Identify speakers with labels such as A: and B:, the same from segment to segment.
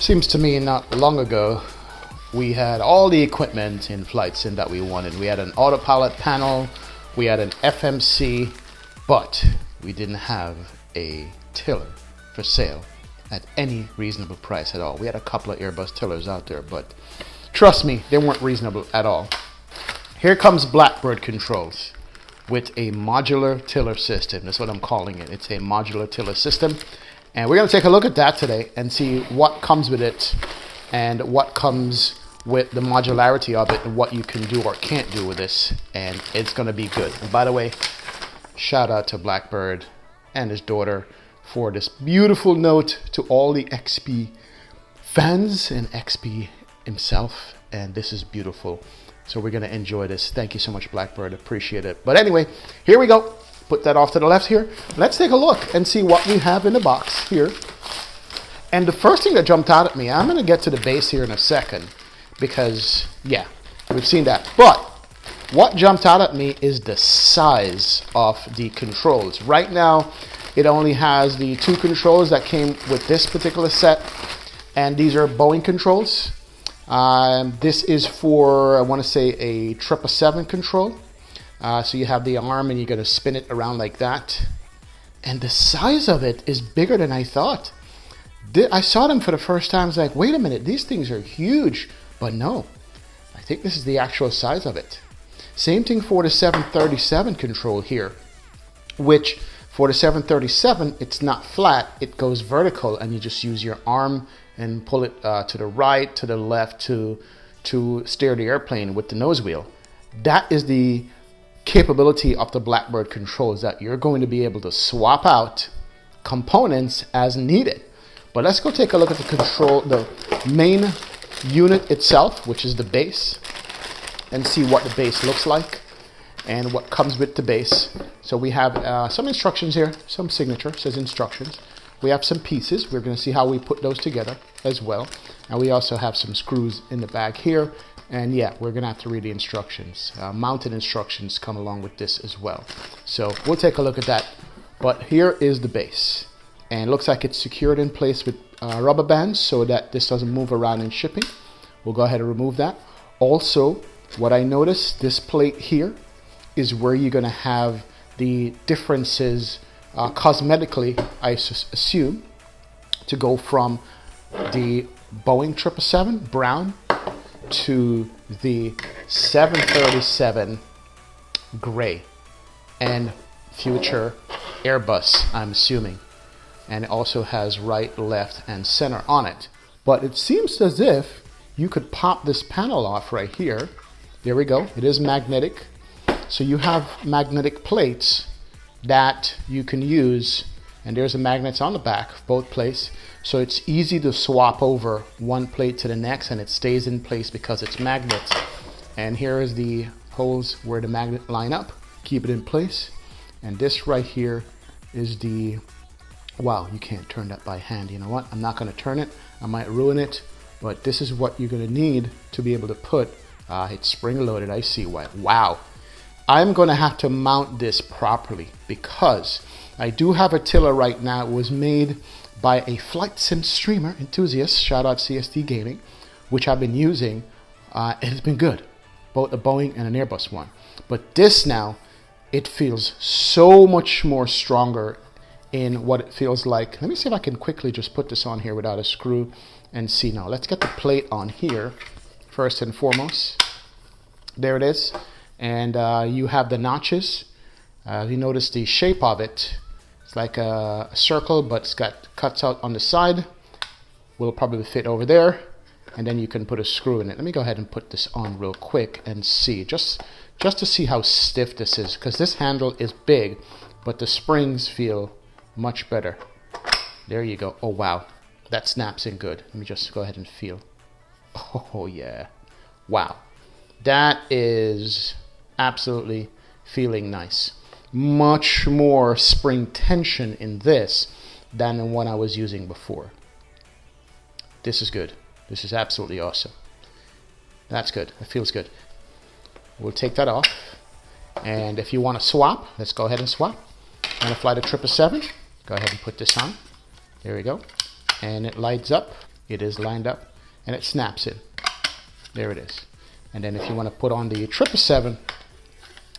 A: Seems to me not long ago we had all the equipment in flight sim that we wanted. We had an autopilot panel, we had an FMC, but we didn't have a tiller for sale at any reasonable price at all. We had a couple of Airbus tillers out there, but trust me, they weren't reasonable at all. Here comes Blackbird controls with a modular tiller system. That's what I'm calling it. It's a modular tiller system. And we're going to take a look at that today and see what comes with it and what comes with the modularity of it and what you can do or can't do with this. And it's going to be good. And by the way, shout out to Blackbird and his daughter for this beautiful note to all the XP fans and XP himself. And this is beautiful. So we're going to enjoy this. Thank you so much, Blackbird. Appreciate it. But anyway, here we go. Put that off to the left here. Let's take a look and see what we have in the box here. And the first thing that jumped out at me, I'm going to get to the base here in a second because, yeah, we've seen that. But what jumped out at me is the size of the controls. Right now, it only has the two controls that came with this particular set. And these are Boeing controls. This is for, I want to say, a 777 control. So you have the arm and you're going to spin it around like that. And the size of it is bigger than I thought. I saw them for the first time. I was like, wait a minute, these things are huge. But no, I think this is the actual size of it. Same thing for the 737 control here, which for the 737, it's not flat. It goes vertical and you just use your arm and pull it to the right, to the left to steer the airplane with the nose wheel. That is the capability of the Blackbird controls, that you're going to be able to swap out components as needed. But let's go take a look at the main unit itself, which is the base, and see what the base looks like and what comes with the base. So we have some instructions here, some signature says instructions. We have some pieces. We're going to see how we put those together as well. And we also have some screws in the bag here. And yeah, we're going to have to read the instructions. Mounted instructions come along with this as well. So we'll take a look at that. But here is the base. And it looks like it's secured in place with rubber bands so that this doesn't move around in shipping. We'll go ahead and remove that. Also, what I noticed, this plate here is where you're going to have the differences cosmetically, I assume, to go from the Boeing 777 brown to the 737 gray and future Airbus, I'm assuming. And it also has right, left, and center on it. But it seems as if you could pop this panel off right here. There we go. It is magnetic. So you have magnetic plates that you can use, and there's the magnets on the back of both plates. So it's easy to swap over one plate to the next and it stays in place because it's magnets. And here is the holes where the magnet line up, keep it in place. And this right here is the, wow, you can't turn that by hand. You know what? I'm not going to turn it. I might ruin it, but this is what you're going to need to be able to put, it's spring loaded. I see why. Wow. I'm going to have to mount this properly because I do have a tiller right now. It was made by a flight sim streamer enthusiast, shout out CST Gaming, which I've been using. It has been good, both a Boeing and an Airbus one. But this now, it feels so much more stronger in what it feels like. Let me see if I can quickly just put this on here without a screw and see. Now let's get the plate on here first and foremost. There it is. And you have the notches. You notice the shape of it. It's like a circle, but it's got cuts out on the side. Will probably fit over there. And then you can put a screw in it. Let me go ahead and put this on real quick and see. Just to see how stiff this is. Because this handle is big, but the springs feel much better. There you go. Oh, wow. That snaps in good. Let me just go ahead and feel. Oh, yeah. Wow. That is absolutely feeling nice. Much more spring tension in this than in what I was using before. This is good. This is absolutely awesome. That's good. It feels good. We'll take that off. And if you want to swap, let's go ahead and swap. I'm going to fly the 777. Go ahead and put this on. There we go. And it lights up. it is lined up and it snaps in. There it is. And then if you want to put on the 777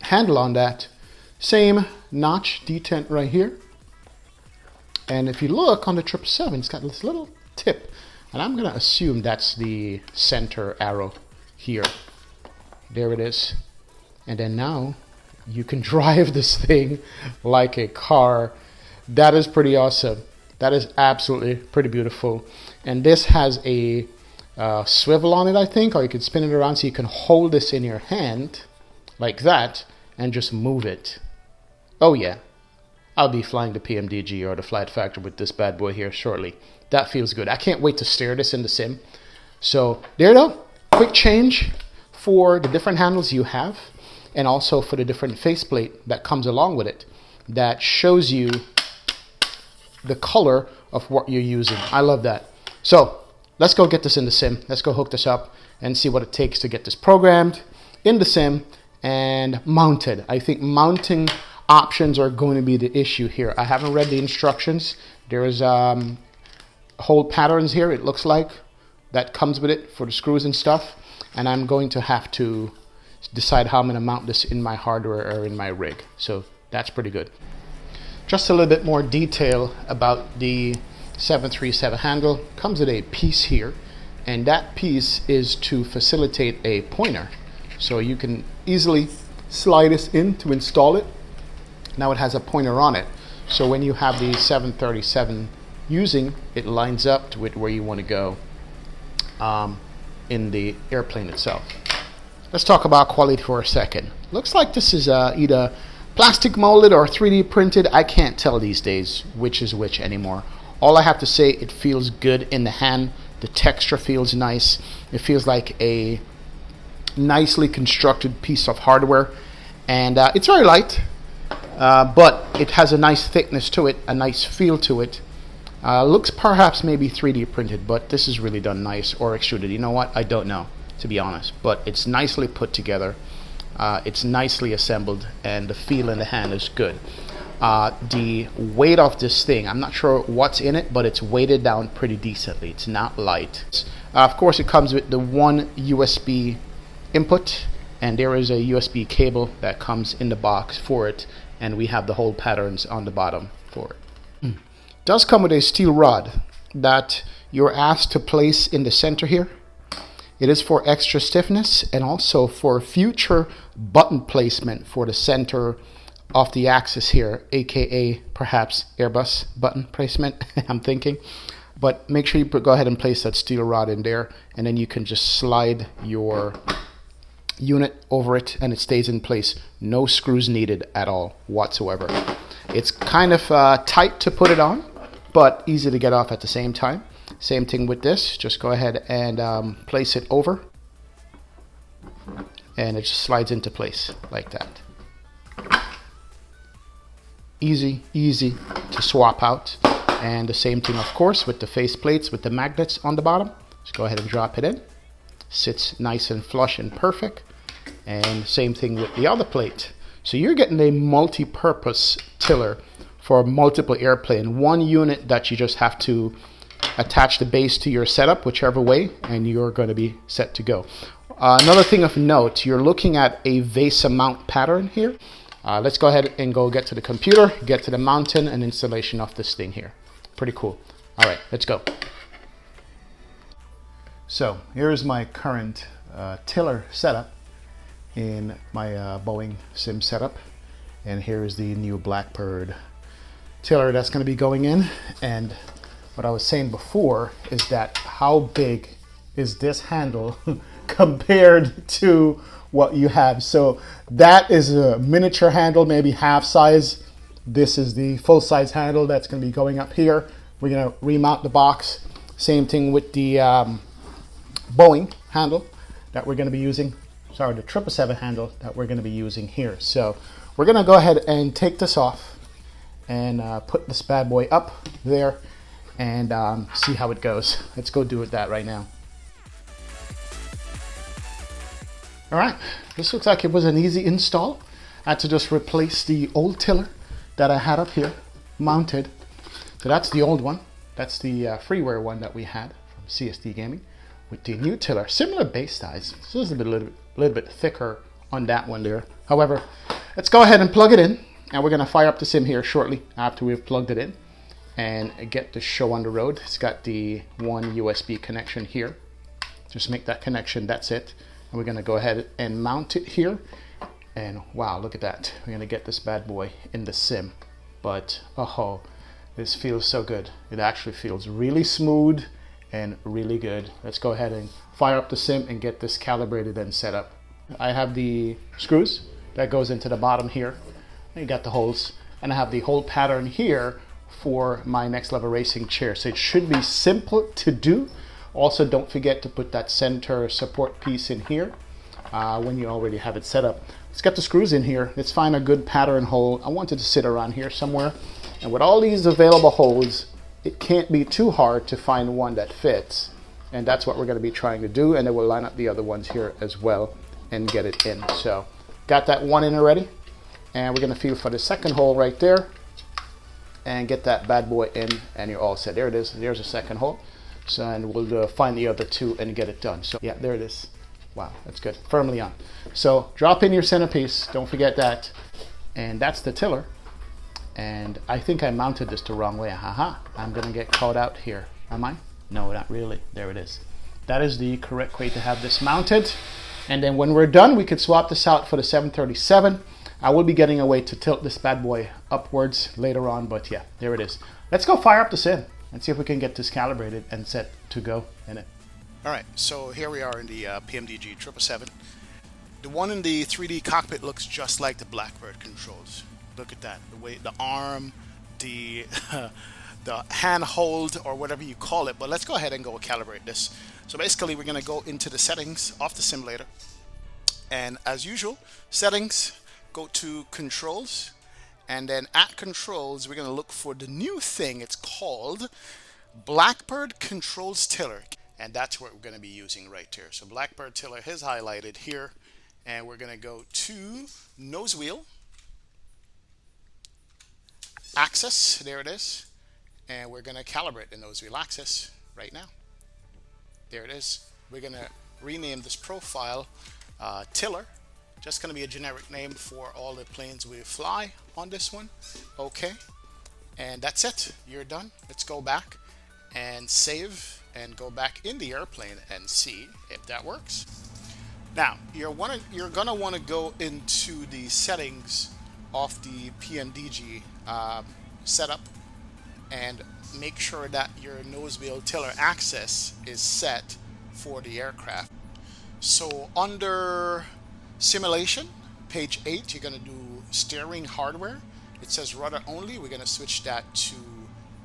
A: handle on that, same notch detent right here. And if you look on the 777, it's got this little tip, and I'm going to assume that's the center arrow here. There it is. And then now you can drive this thing like a car. That is pretty awesome. That is absolutely pretty beautiful. And this has a swivel on it, I think, or you can spin it around so you can hold this in your hand like that and just move it. Oh yeah, I'll be flying the PMDG or the Flight Factor with this bad boy here shortly. That feels good. I can't wait to steer this in the sim. So there you go. Quick change for the different handles you have, and also for the different faceplate that comes along with it, that shows you the color of what you're using. I love that. So let's go get this in the sim. Let's go hook this up and see what it takes to get this programmed in the sim and mounted. I think mounting options are going to be the issue here. I haven't read the instructions. There's hole patterns here, it looks like, that comes with it for the screws and stuff. And I'm going to have to decide how I'm going to mount this in my hardware or in my rig. So that's pretty good. Just a little bit more detail about the 737 handle. Comes with a piece here, and that piece is to facilitate a pointer. So you can easily slide this in to install it. Now it has a pointer on it. So when you have the 737 using, it lines up with where you want to go in the airplane itself. Let's talk about quality for a second. Looks like this is either plastic molded or 3D printed. I can't tell these days which is which anymore. All I have to say, it feels good in the hand. The texture feels nice. It feels like a nicely constructed piece of hardware, and it's very light, but it has a nice thickness to it, a nice feel to it. Looks perhaps maybe 3D printed, but this is really done nice, or extruded. You know what? I don't know, to be honest, but it's nicely put together. It's nicely assembled, and the feel in the hand is good. The weight of this thing, I'm not sure what's in it, but it's weighted down pretty decently. It's not light. Of course, it comes with the one USB input, and there is a USB cable that comes in the box for it, and we have the hole patterns on the bottom for it. It does come with a steel rod that you're asked to place in the center here. It is for extra stiffness and also for future button placement for the center of the axis here, aka perhaps Airbus button placement. I'm thinking, but make sure you go ahead and place that steel rod in there, and then you can just slide your unit over it and it stays in place. No screws needed at all whatsoever. It's kind of tight to put it on, but easy to get off at the same time. Same thing with this. Just go ahead and place it over, and it just slides into place like that. Easy to swap out. And the same thing, of course, with the face plates with the magnets on the bottom. Just go ahead and drop it in. Sits nice and flush and perfect. And same thing with the other plate. So you're getting a multi-purpose tiller for multiple airplane. One unit that you just have to attach the base to your setup, whichever way, and you're going to be set to go. Another thing of note, you're looking at a VESA mount pattern here. Let's go ahead and go get to the computer, get to the mounting and installation of this thing here. Pretty cool. All right, let's go. So here's my current tiller setup in my Boeing sim setup, and here's the new Blackbird tiller that's going to be going in. And what I was saying before is that how big is this handle compared to what you have. So that is a miniature handle, maybe half size. This is the full size handle that's going to be going up here. We're going to remount the box. Same thing with the Boeing handle that we're going to be using. Sorry, the 777 handle that we're going to be using here. So we're going to go ahead and take this off and put this bad boy up there and see how it goes. Let's go do that right now. All right, this looks like it was an easy install. I had to just replace the old tiller that I had up here mounted. So that's the old one. That's the freeware one that we had CSD Gaming with the new tiller. Similar base size. So it's a little bit thicker on that one there. However, let's go ahead and plug it in. And we're going to fire up the sim here shortly after we've plugged it in and get the show on the road. It's got the one USB connection here. Just make that connection, that's it. And we're going to go ahead and mount it here. And wow, look at that. We're going to get this bad boy in the sim. But oh, this feels so good. It actually feels really smooth and really good. Let's go ahead and fire up the sim and get this calibrated and set up. I have the screws that goes into the bottom here. You got the holes, and I have the hole pattern here for my Next Level Racing chair. So it should be simple to do. Also, don't forget to put that center support piece in here when you already have it set up. Let's get the screws in here. Let's find a good pattern hole. I want it to sit around here somewhere. And with all these available holes, it can't be too hard to find one that fits. And that's what we're going to be trying to do. And then we'll line up the other ones here as well and get it in. So got that one in already. And we're going to feel for the second hole right there and get that bad boy in, and you're all set. There it is. There's a second hole. So, and we'll find the other two and get it done. So yeah, there it is. Wow, that's good. Firmly on. So drop in your centerpiece. Don't forget that. And that's the tiller. And I think I mounted this the wrong way. Haha. I'm going to get caught out here. Am I? No, not really. There it is. That is the correct way to have this mounted. And then when we're done, we could swap this out for the 737. I will be getting a way to tilt this bad boy upwards later on, but yeah, there it is. Let's go fire up the sim and see if we can get this calibrated and set to go in it.
B: All right, so here we are in the PMDG 777. The one in the 3D cockpit looks just like the Blackbird controls. Look at that, the way, the arm, the the handhold, or whatever you call it. But let's go ahead and go calibrate this. So basically, we're going to go into the settings of the simulator, and as usual, settings. Go to controls, and then at controls we're going to look for the new thing. It's called Blackbird Controls Tiller, and that's what we're going to be using right here. So Blackbird Tiller is highlighted here, and we're going to go to nose wheel axis. There it is, and we're going to calibrate the nose wheel axis right now. There it is. We're going to rename this profile Tiller. Just going to be a generic name for all the planes we fly on this one. Okay, and that's it. You're done. Let's go back and save and go back in the airplane and see if that works. Now you're gonna want to go into the settings of the PMDG setup and make sure that your nose wheel tiller axis is set for the aircraft. So under simulation, page 8, you're going to do steering hardware. It says rudder only. We're going to switch that to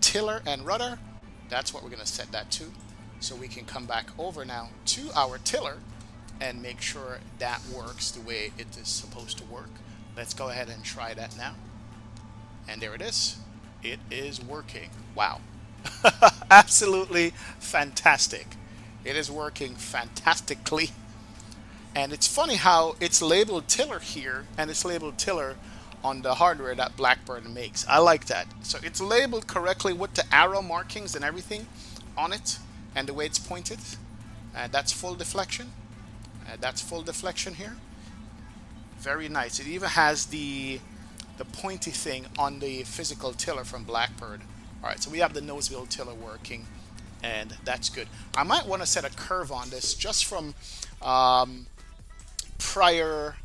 B: tiller and rudder. That's what we're going to set that to. So we can come back over now to our tiller and make sure that works the way it is supposed to work. Let's go ahead and try that now. And there it is. It is working. Wow. Absolutely fantastic. It is working fantastically. And it's funny how it's labeled tiller here and it's labeled tiller on the hardware that Blackbird makes. I like that. So it's labeled correctly with the arrow markings and everything on it and the way it's pointed. That's full deflection. That's full deflection here. Very nice. It even has the pointy thing on the physical tiller from Blackbird. All right, so we have the nose wheel tiller working, and that's good. I might want to set a curve on this just from prior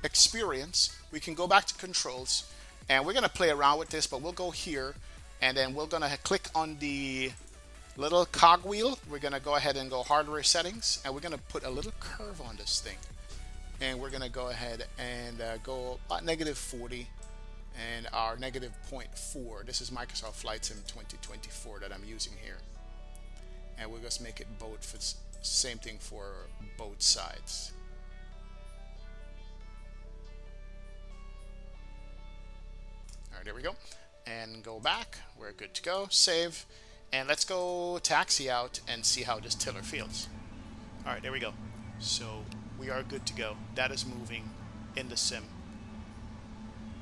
B: experience. We can go back to controls, and we're going to play around with this, but we'll go here, and then we're going to click on the little cog wheel. We're going to go ahead and go hardware settings, and we're going to put a little curve on this thing. And we're going to go ahead and go about -40 and our -0.4. This is Microsoft Flight Sim 2024 that I'm using here. And we'll just make it both for same thing for both sides. All right, there we go. And go back. We're good to go. Save. And let's go taxi out and see how this tiller feels. All right, there we go. So we are good to go. That is moving in the sim.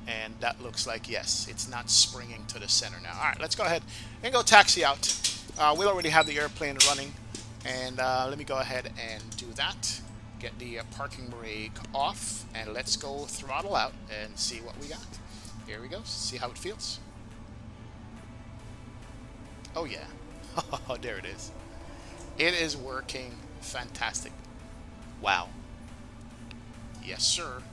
B: And that looks like, yes, it's not springing to the center now. All right, let's go ahead and go taxi out. We already have the airplane running. And let me go ahead and do that. Get the parking brake off, and let's go throttle out and see what we got. Here we go. See how it feels. Oh yeah. There it is. It is working fantastic. Wow. Yes, sir.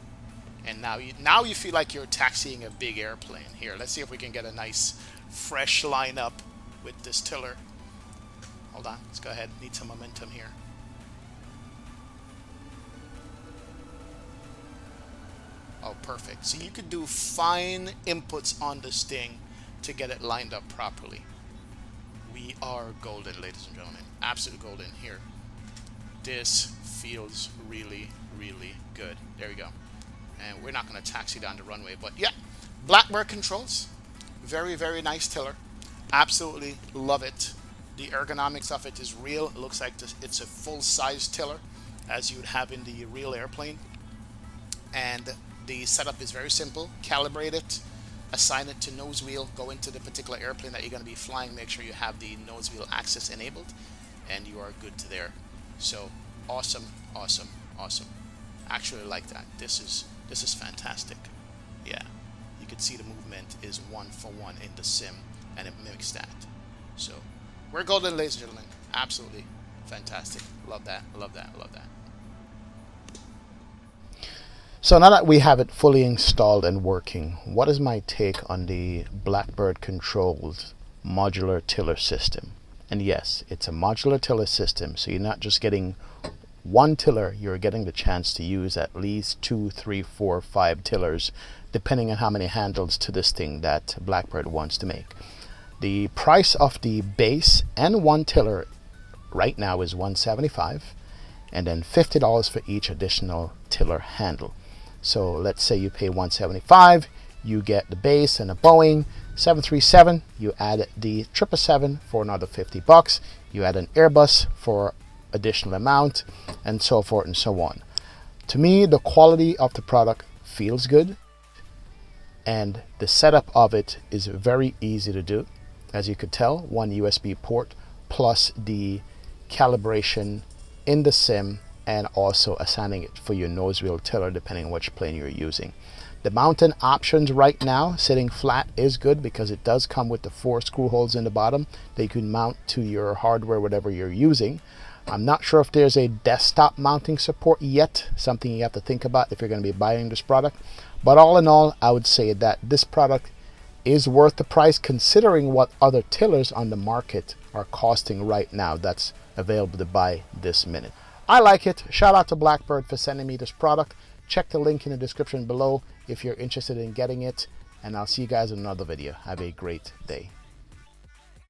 B: And now you feel like you're taxiing a big airplane. Here, let's see if we can get a nice fresh lineup with this tiller. Hold on, let's go ahead. Need some momentum here. Oh, perfect. So you could do fine inputs on this thing to get it lined up properly. We are golden, ladies and gentlemen. Absolute golden here. This feels really, really good. There we go. And we're not going to taxi down the runway, but yeah, Blackbird controls. Very, very nice tiller. Absolutely love it. The ergonomics of it is real. It looks like it's a full-size tiller, as you would have in the real airplane. And the setup is very simple. Calibrate it, assign it to nose wheel, go into the particular airplane that you're going to be flying, make sure you have the nose wheel access enabled, and you are good to there. So awesome, awesome, awesome. Actually like that. This is fantastic. Yeah, you can see the movement is 1-for-1 in the sim, and it mimics that. So we're golden, ladies and gentlemen. Absolutely fantastic. Love that, love that, love that.
A: So now that we have it fully installed and working, what is my take on the Blackbird Controls modular tiller system? And yes, it's a modular tiller system, so you're not just getting one tiller, you're getting the chance to use at least 2, 3, 4, 5 tillers, depending on how many handles to this thing that Blackbird wants to make. The price of the base and one tiller right now is $175, and then $50 for each additional tiller handle. So let's say you pay $175, you get the base and a Boeing 737, you add the 777 for another $50, you add an Airbus for additional amount, and so forth and so on. To me, the quality of the product feels good, and the setup of it is very easy to do. As you could tell, one USB port plus the calibration in the sim, and also assigning it for your nose wheel tiller depending on which plane you're using. The mounting options right now, sitting flat is good because it does come with the 4 screw holes in the bottom that you can mount to your hardware, whatever you're using. I'm not sure if there's a desktop mounting support yet, something you have to think about if you're going to be buying this product. But all in all, I would say that this product is worth the price considering what other tillers on the market are costing right now that's available to buy this minute. I like it. Shout out to Blackbird for sending me this product. Check the link in the description below if you're interested in getting it, and I'll see you guys in another video. Have a great day.